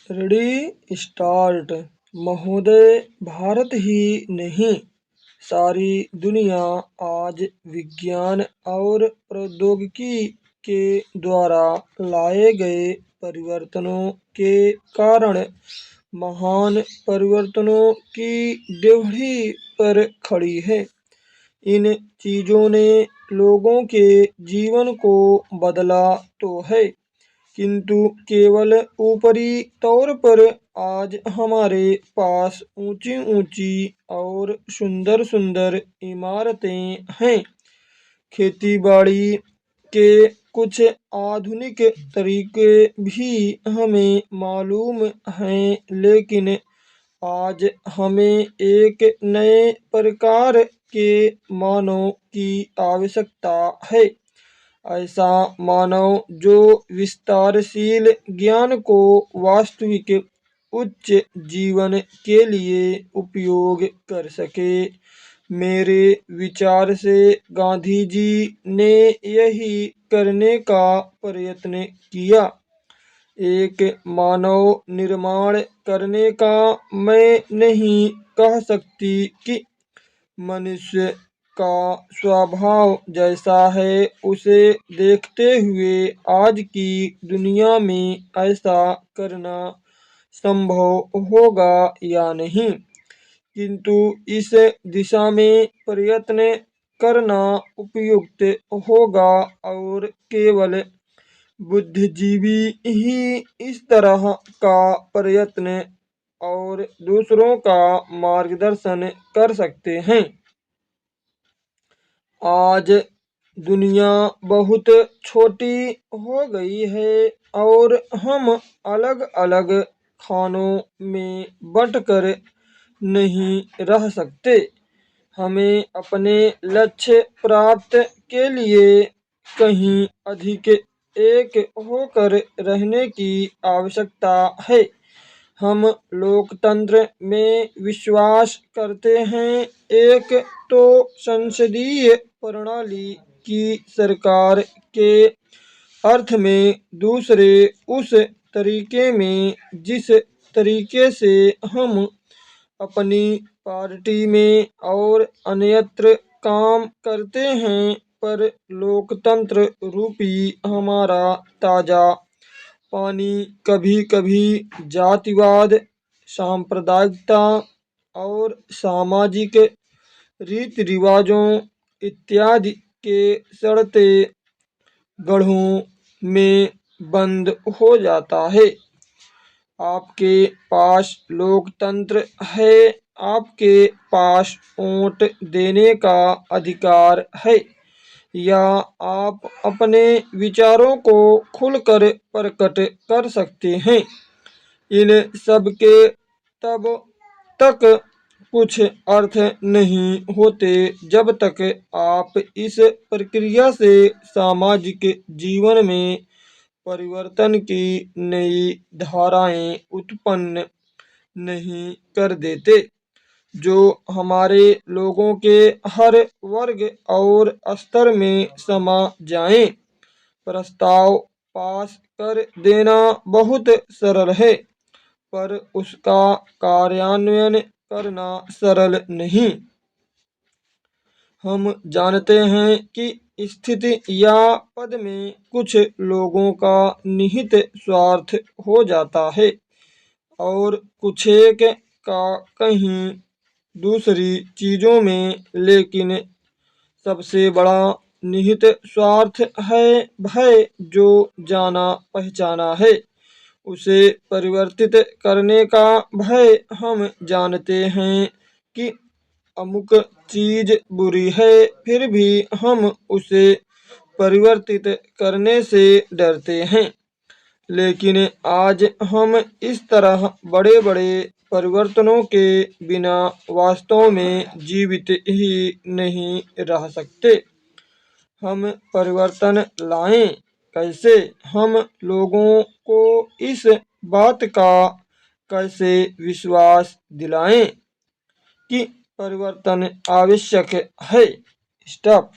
Ready start. महोदय, भारत ही नहीं, सारी दुनिया आज विज्ञान और प्रौद्योगिकी के द्वारा लाए गए परिवर्तनों के कारण महान परिवर्तनों की ड्योढ़ी पर खड़ी है। इन चीज़ों ने लोगों के जीवन को बदला तो है, किंतु केवल ऊपरी तौर पर। आज हमारे पास ऊंची ऊंची और सुंदर सुंदर इमारतें हैं। खेती बाड़ी के कुछ आधुनिक तरीके भी हमें मालूम हैं, लेकिन आज हमें एक नए प्रकार के मानव की आवश्यकता है। ऐसा मानव जो विस्तारशील ज्ञान को वास्तविक उच्च जीवन के लिए उपयोग कर सके। मेरे विचार से गांधी जी ने यही करने का प्रयत्न किया। एक मानव निर्माण करने का मैं नहीं कह सकती कि मनुष्य का स्वभाव जैसा है उसे देखते हुए आज की दुनिया में ऐसा करना संभव होगा या नहीं, किंतु इस दिशा में प्रयत्न करना उपयुक्त होगा और केवल बुद्धिजीवी ही इस तरह का प्रयत्न और दूसरों का मार्गदर्शन कर सकते हैं। आज दुनिया बहुत छोटी हो गई है और हम अलग अलग खानों में बंटकर नहीं रह सकते। हमें अपने लक्ष्य प्राप्त के लिए कहीं अधिक एक होकर रहने की आवश्यकता है। हम लोकतंत्र में विश्वास करते हैं। एक तो संसदीय प्रणाली की सरकार के अर्थ में, दूसरे उस तरीके में जिस तरीके से हम अपनी पार्टी में और अन्यत्र काम करते हैं, पर लोकतंत्र रूपी हमारा ताजा पानी कभी कभी जातिवाद, सांप्रदायिकता और सामाजिक रीति रिवाजों इत्यादि के सड़ते गड्ढों में बंद हो जाता है। आपके पास लोकतंत्र है, आपके पास वोट देने का अधिकार है, या आप अपने विचारों को खुलकर प्रकट कर सकते हैं। इन सब के तब तक कुछ अर्थ नहीं होते जब तक आप इस प्रक्रिया से सामाजिक जीवन में परिवर्तन की नई धाराएं उत्पन्न नहीं कर देते, जो हमारे लोगों के हर वर्ग और स्तर में समा जाएं। प्रस्ताव पास कर देना बहुत सरल है, पर उसका कार्यान्वयन करना सरल नहीं। हम जानते हैं कि स्थिति या पद में कुछ लोगों का निहित स्वार्थ हो जाता है और कुछेक का कहीं दूसरी चीज़ों में, लेकिन सबसे बड़ा निहित स्वार्थ है भय, जो जाना पहचाना है। उसे परिवर्तित करने का भय। हम जानते हैं कि अमुक चीज बुरी है, फिर भी हम उसे परिवर्तित करने से डरते हैं। लेकिन आज हम इस तरह बड़े बड़े परिवर्तनों के बिना वास्तव में जीवित ही नहीं रह सकते। हम परिवर्तन लाएं कैसे? हम लोगों को इस बात का कैसे विश्वास दिलाएं कि परिवर्तन आवश्यक है? स्टॉप।